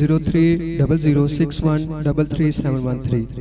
0300613373,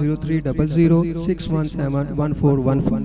030061711415।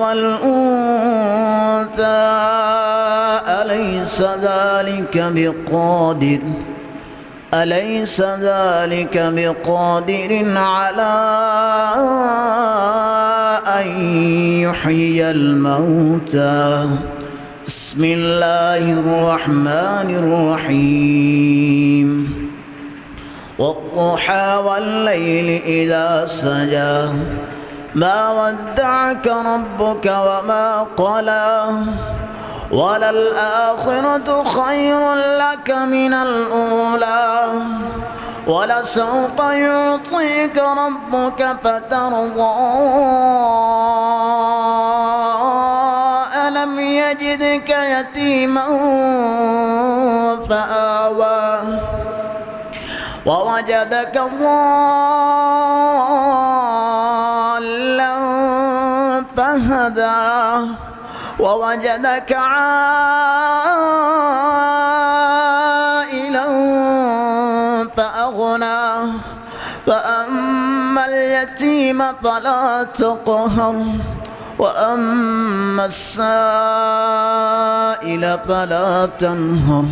والأنثى أليس ذلك بقادر على أن يحيي الموتى بسم الله الرحمن الرحيم والضحى والليل إذا سجى ما ودعك ربك وما قلى وللآخرة خير لك من الأولى ولسوف يعطيك ربك فترضى ألم يجدك يتيما فآوى ووجدك ضالا فهدى ووجدك عائلا فأغنى فأما اليتيم فلا تقهر وأما السائل فلا تنهر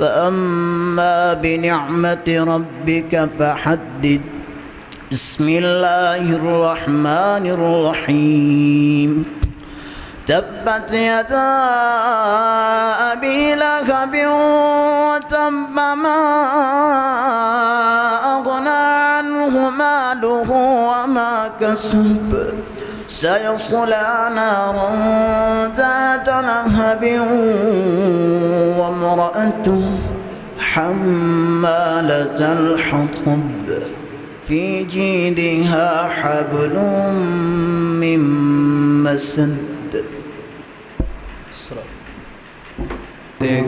فأما بنعمة ربك فحدث بسم الله الرحمن الرحيم تبت يدا أبي لهب وتب ما أغنى عنه ماله وما كسب سيصلى نارا ذات لهب وامرأته حمالة الحطب في جيدها حبل من مسد।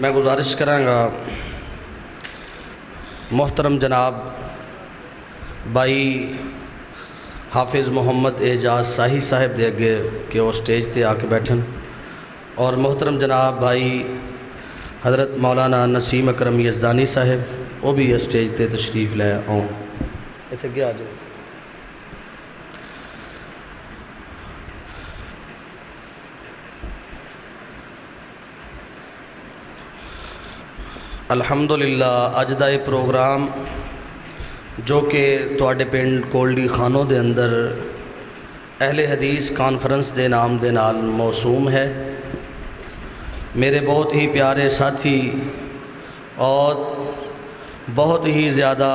میں گزارش کراں محترم جناب بھائی حافظ محمد اعجاز ساہی صاحب دے اگے کہ وہ سٹیج تے آ کے بیٹھن، اور محترم جناب بھائی حضرت مولانا نسیم اکرم یزدانی صاحب وہ بھی سٹیج تے تشریف لے آؤں۔ اتنے اگے آ جاؤ۔ الحمدللہ اج دا یہ پروگرام جو کہ تواڈے پنڈ کولڈی خانوں دے اندر اہل حدیث کانفرنس دے نام دے نال موسوم ہے، میرے بہت ہی پیارے ساتھی اور بہت ہی زیادہ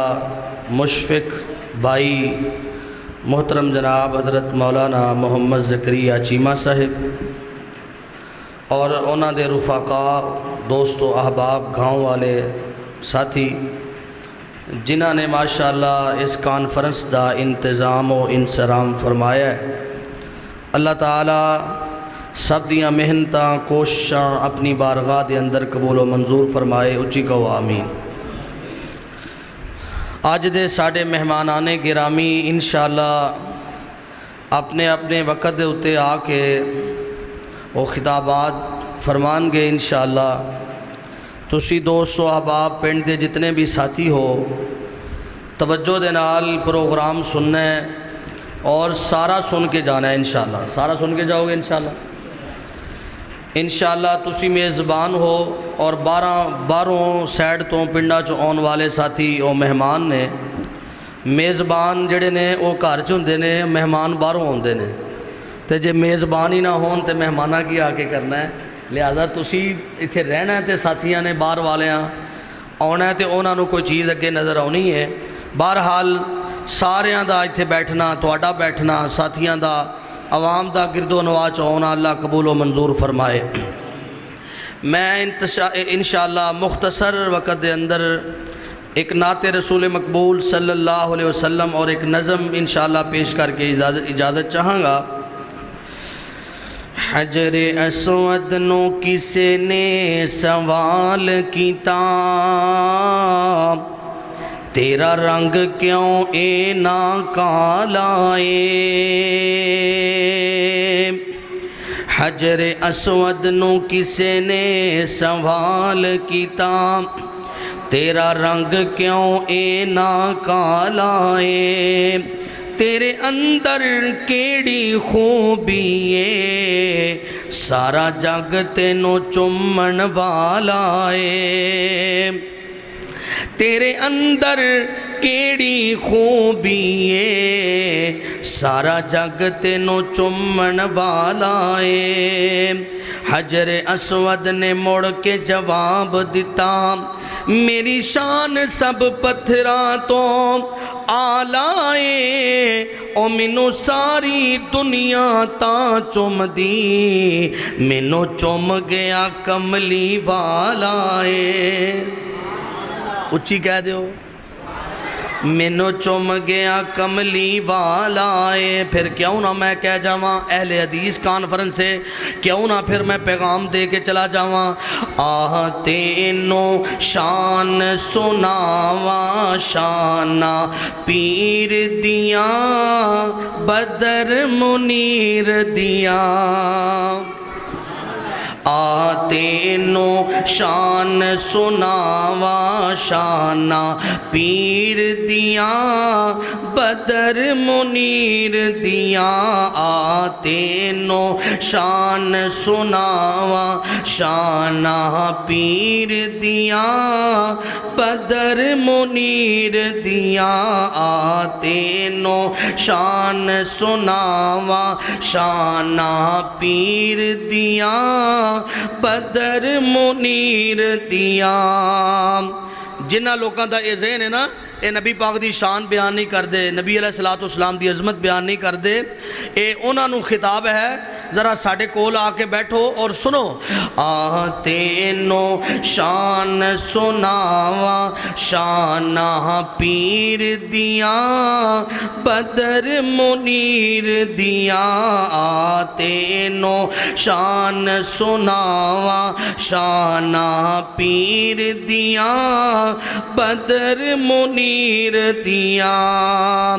مشفق بھائی محترم جناب حضرت مولانا محمد زکریا چیمہ صاحب اور انہاں دے رفقا دوست و احباب گاؤں والے ساتھی جنہاں نے ماشاءاللہ اس کانفرنس دا انتظام و انصرام فرمایا ہے، اللہ تعالیٰ سب دیاں محنتاں کوششاں اپنی بارگاہ دے اندر قبول و منظور فرمائے، اچھی کہو آمین۔ آج دے ساڑے مہمانان گرامی انشاءاللہ اپنے اپنے وقت دے اتے آ کے وہ خطابات فرمان گے انشاءاللہ۔ تسی دوست و احباب پنڈ دے جتنے بھی ساتھی ہو توجہ دے نال پروگرام سننا ہے اور سارا سن کے جانا ہے انشاءاللہ۔ سارا سن کے جاؤ گے انشاءاللہ۔ انشاءاللہ تسی میزبان ہو اور باہروں سائڈ تو پنڈا چ آن والے ساتھی او مہمان نے، میزبان جڑے نے وہ گھر چ ہوندے نے، مہمان باہروں ہوندے نے، تے جے میزبان ہی نہ ہون تے مہمانہ کی آ کے کرنا ہے، لہذا تسی اتھے رہنا ہے تے ساتھیاں نے باہر والیاں آنا ہے تے انہاں نوں کوئی چیز اگے نظر آنی ہے۔ بہرحال ساریاں دا اتھے بیٹھنا، تواڈا بیٹھنا، ساتھیاں دا عوام دا گرد و نواز ہونا اللہ قبول و منظور فرمائے۔ میں انشاءاللہ مختصر وقت دے اندر ایک نعت رسول مقبول صلی اللہ علیہ وسلم اور ایک نظم انشاءاللہ پیش کر کے اجازت چاہاں گا۔ حجر اسود نو کسے نے سوال کیتا، تیرا رنگ کیوں اے نا کالا اے۔ حجر اسود نو کسے نے سوال کیتا، تیرا رنگ کیوں اے نا کالا اے۔ تیرے اندر کیڑی خوبی اے، سارا جگ تینوں چمن والا اے۔ تیرے اندر کیڑی خوبی اے، سارا جگ تینوں چمن والا اے۔ حجر اسود نے مڑ کے جواب دیتا، میری شان سب پتھراں تو آلہ اے، او مینوں ساری دنیا تا چم دی، مینوں چم گیا کملی والا اے۔ اچھی کہہ دیو، مینوں چم گیا کملی والا اے۔ پھر کیوں نہ میں کہہ جاواں اہل حدیث کانفرنس سے، کیوں نہ پھر میں پیغام دے کے چلا جاواں، آہ تینوں شان سناواں شانہ پیر دیاں بدر منیر دیاں۔ تینوں شان سناواں شانہ پیر دیاں بدر منیر دیاں۔ تینوں شان سناواں شانہ پیر دیاں بدر منیر دیاں۔ تینوں شان سناواں شانہ پیر دیاں بدر منیر دیاں۔ جنہ لوگوں دا یہ ذہن ہے نا، اے نبی پاک دی شان بیان نہیں کر دے، نبی علیہ السلام دی عظمت بیان نہیں کر دے، اے انہاں نوں خطاب ہے، ذرا ساڑھے کول آ کے بیٹھو اور سنو۔ تینوں شان سناواں شانہ پیر دیاں بدر منیر دیاں۔ تینوں شان سناواں شانہ پیر دیاں بدر منیر دیاں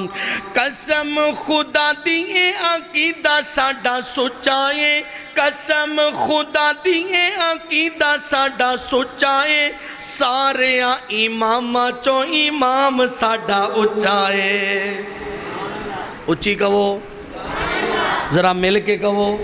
قسم خدا دیے عقیدہ ساڈا سچائے قسم خدا دیے عقیدہ ساڈا سچائے سارے اماماں چو امام ساڈا اچائے اچھی کہو ذرا مل کے کہو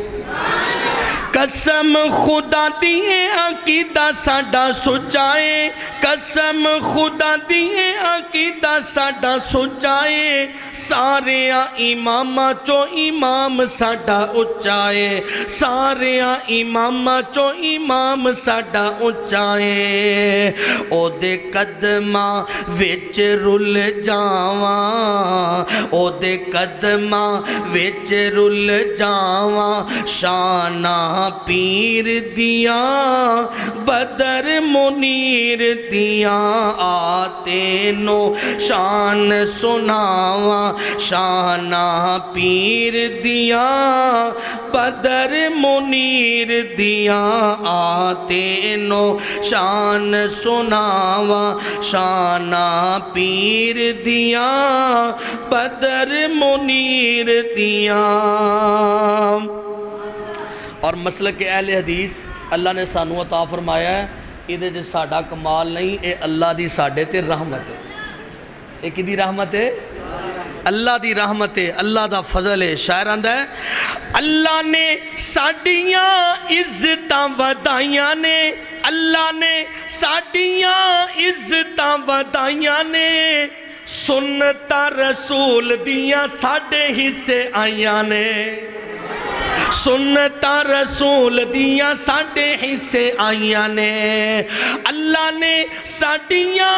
قسم خدا دیے عقیدہ ساڈا سچائے قسم خدا دیے عقیدہ ساڈا سچائے سارے اماماں چو امام ساڈا اچائے سارے اماماں چو امام ساڈا اچائے او دے قدماں وچ رل جاواں او دے قدماں وچ رل جاواں شانہ پیر دیاں بدر منیر دیاں آتے نو شان سناواں شانہ پیر دیاں بدر منیر دیاں آتے نو شان سناواں شانہ پیر دیاں بدر منیر دیاں اور مسلک اہل حدیث اللہ نے سانو عطا فرمایا ہے یہ جو ساڈا کمال نہیں اے اللہ دی ساڈے تے رحمت ہے اے کی دی رحمت ہے اللہ دی رحمت ہے اللہ دا فضل ہے شاعر آندا ہے اللہ نے ساڈیاں عزتاں ودائیاں نے اللہ نے ساڈیاں عزتاں ودائیاں نے سنتا رسول دیاں ساڈے حصے آئیاں نے سنتا رسول دیاں ساڈے حصے آئیاں نے اللہ نے ساڈیاں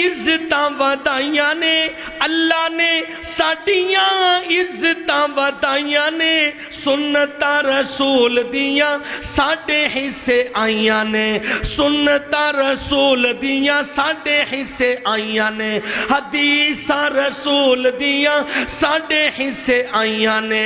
عزتاں ودائیاں نے اللہ نے ساڈیاں عزتاں ودائیاں نے سنتا رسول دیاں ساڈے حصے آئیاں نے سنتا رسول دیاں ساڈے حصے آئیاں نے حدیثاں رسول دیاں ساڈے حصے آئیاں نے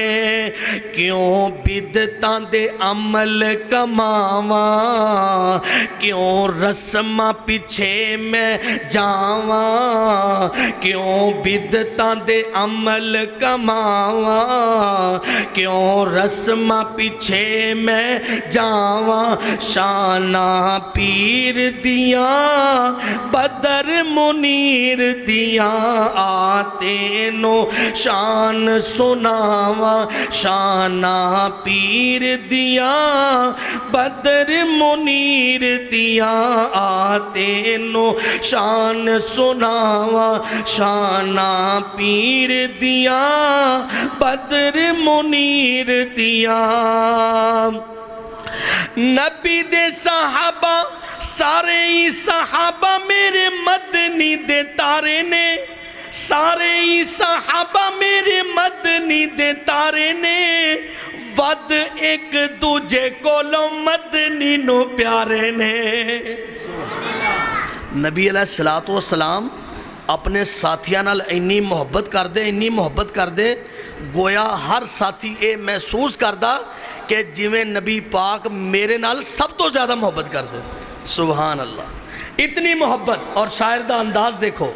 کیوں بدتاں دے عمل کماواں کیوں رسماں پیچھے میں جاواں کیوں بدتاں دے عمل کماواں کیوں رسماں پیچھے میں جاواں شانہ پیر دیاں بدر منیر دیاں آتے نو شان سناواں شانہ پیر دیاں بدر منیر دیاں آتے نو شان سناواں شانہ پیر دیاں بدر منیر دیاں نبی دے صحابہ سارے ہی صحابہ میرے مدنی دے تارے نے سارے ہی صحابہ میرے مدنی دے تارے نے ود ایک دوجے کولوں مدنی نو پیارے نے نبی علیہ السلام اپنے ساتھیاں نال انی محبت کر دے گویا ہر ساتھی اے محسوس کردہ کہ جویں نبی پاک میرے نال سب تو زیادہ محبت کر دے سبحان اللہ اتنی محبت اور شاعر دا انداز دیکھو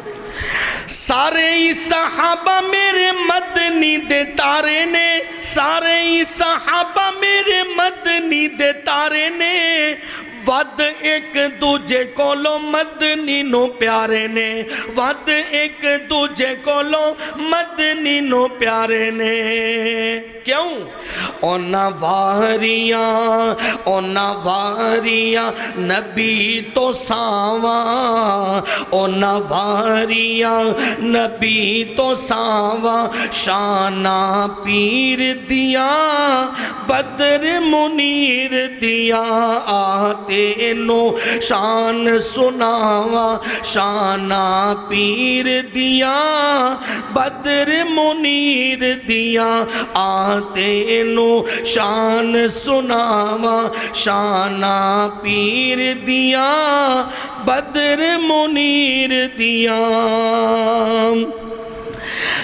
سارے ہی صحابہ میرے مدنی دے تارے نے سارے ہی صحابہ میرے مدنی دے تارے نے ود ایک دوجے کولوں مدنی نو پیارے نے ود ایک دوجے کولوں مدنی نو پیارے نے کیوں اونا واریاں نبی تو ساواں اونا واریاں نبی تو ساواں شانہ پیر دیاں بدر منیر دیاں آتے نو شان سناواں شانہ پیر دیاں بدر منیر دیاں آتے نو شان سناواں شانہ پیر دیاں بدر منیر دیاں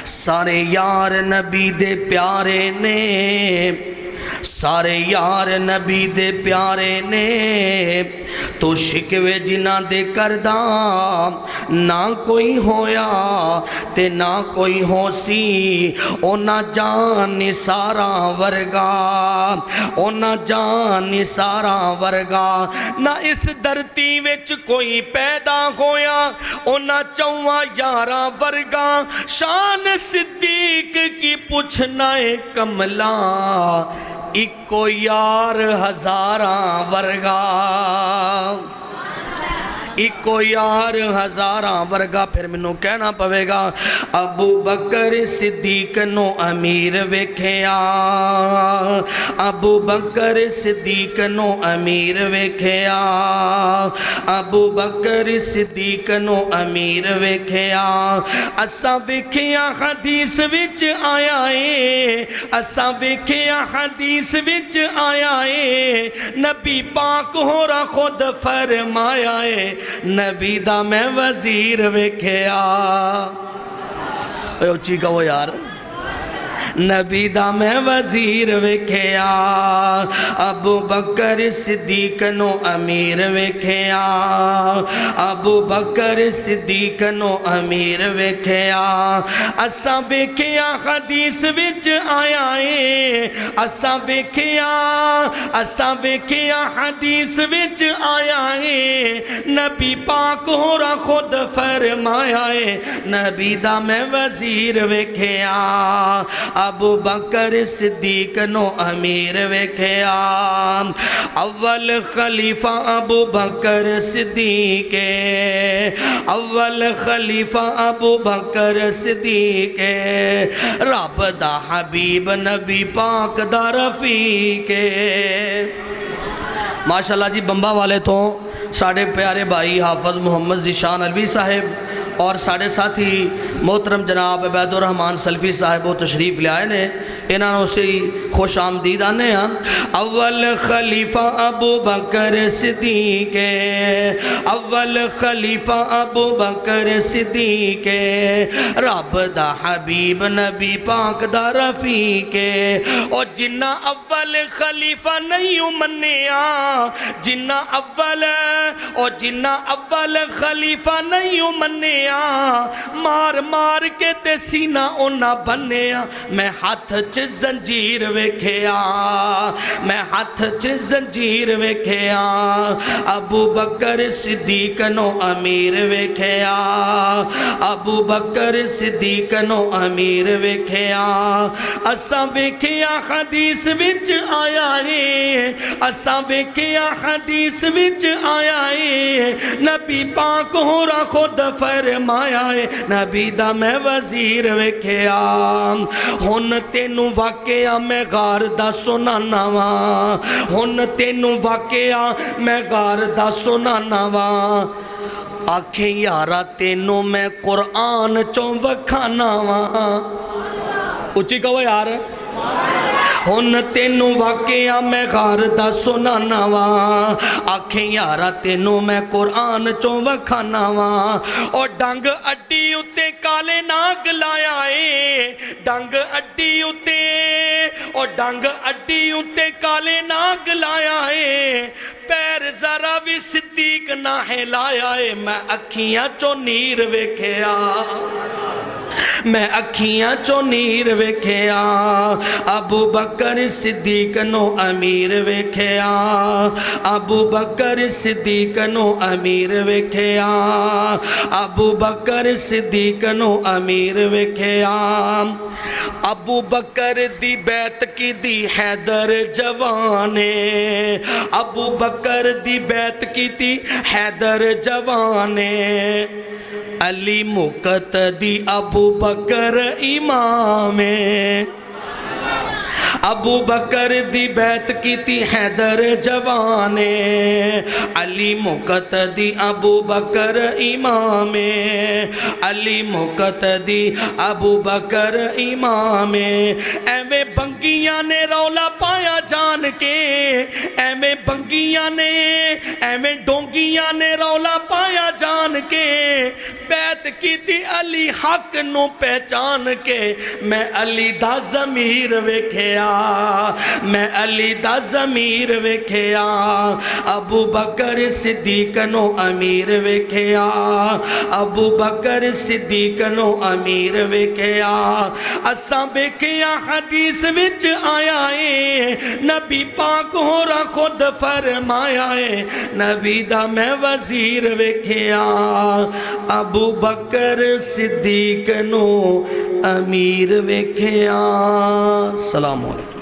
سارے یار نبی دے پیارے نے سارے یار نبی دے پیارے نے تو شکوے جنہ دے کردہ نہ کوئی ہویا تے نہ کوئی ہو سی اونا جان نثارا ورگا اونا جان نثارا ورگا نہ اس دھرتی وچ کوئی پیدا ہویا اونا چواں یاراں ورگا شان صدیق کی پوچھنا کملا اکو یار ہزاراں ورگا اکو یار ہزاراں ورگا پھر منوں کہنا پوے گا ابو بکر صدیق نو امیر ویکھیا ابو بکر صدیق نو امیر ویکھیا ابو بکر صدیق نو امیر ویکھیا اساں ویکھیا حدیث وچ آیا اے اساں ویکھیا حدیث وچ آیا اے نبی پاک ہورا خود فرمایا اے نبی دا میں وزیر ویکھیا اے اچھی کہو یار نبی دا میں وزیر ویکھیا ابو بکر صدیق نو امیر ویکھیا ابو بکر صدیق نو امیر ویکھیا اساں ویکھیا حدیث وچ آیا اے اساں ویکھیا حدیث وچ آیا اے نبی پاک ہورا خود فرمایا اے نبی دا میں وزیر ویکھیا ابو بکر صدیق نو امیر ویکھیا اول خلیفہ ابو بکر صدیق اول خلیفہ ابو بکر صدیق رب دا حبیب نبی پاک دا رفیق ماشاءاللہ جی بمبا والے تو ساڑھے پیارے بھائی حافظ محمد ذیشان علوی صاحب اور ساڑھے ساتھی محترم جناب عبید الرحمن سلفی صاحب وہ تشریف لے آئے نے انہوں نے سے خوش آمدید آنے ہیں اول خلیفہ ابو بکر صدیق اول خلیفہ ابو بکر صدیق رب دا حبیب نبی پاک دا رفیق اور جنہ اول خلیفہ نہیں منیا جنہ اول خلیفہ نہیں منیا مار مار کے تے سینہ اونا بنیا میں ہاتھ چ زنجیر ویکھیا میں ہاتھ چ زنجیر ویکھیا ابو بکر صدیق نو امیر ویکھیا ابو بکر صدیق نو امیر ویکھیا اساں ویکھیا حدیث وچ آیا اے اساں ویکھیا حدیث وچ آیا اے نبی پاک ہورا خود فرمایا اے نبی دا میں وزیر ویکھیا ہن تینوں واقعہ میں غار دا سنانا وا ہن تینوں واقعہ میں غار دا سنانا وا آکھیں یارا تینوں میں قرآن چوں وکھانا وا اچھی کہو یار ہن تینوں واقعہ میں غار دا سنانا وا آکھیں یارا تینوں میں قرآن چوں وکھانا وا اور ڈنگ اڈی اتے کالے ناگ لایا اے ڈنگ اڈی اتے اور ڈنگ اڈی اتے کالے ناگ لایا اے پیر ذرا بھی صدیق نہ ہلایا اے میں اکھیاں چوں نیر ویکھیا میں اکھیاں چوں نیر ویکھیا ابو بکر صدیق نو امیر ویکھیا ابو بکر صدیق نو امیر ویکھیا ابو بکر صدیق نو امیر ویکھیا ابو بکر دی بیعت کی دی حیدر جوانے ابو بکر دی بیعت کی دی حیدر جوانے علی مقتدی ابو بکر امام ابو بکر دی بیعت کی تی حیدر جوانے علی مقتدی ابو بکر امام علی مقتدی ابو بکر امام ایویں بنگیاں نے رولا پایا جان کے ایویں بنگیاں نے ایویں ڈونگیاں نے رولا پایا جان کے بیعت کیتی علی حق نو پہچان کے میں علی دا ضمیر ویکھیا میں علی دا ضمیر ویکھیا ابو بکر صدیق نو امیر ویکھیا ابو بکر صدیق نو امیر ویکھیا اساں ویکھیا حدیث وچ آیا ہے نبی پاک ہورا خود فرمایا ہے نبی دا میں وزیر ویکھیا ابو بکر صدیق نو امیر ویکھیا. السلام علیکم.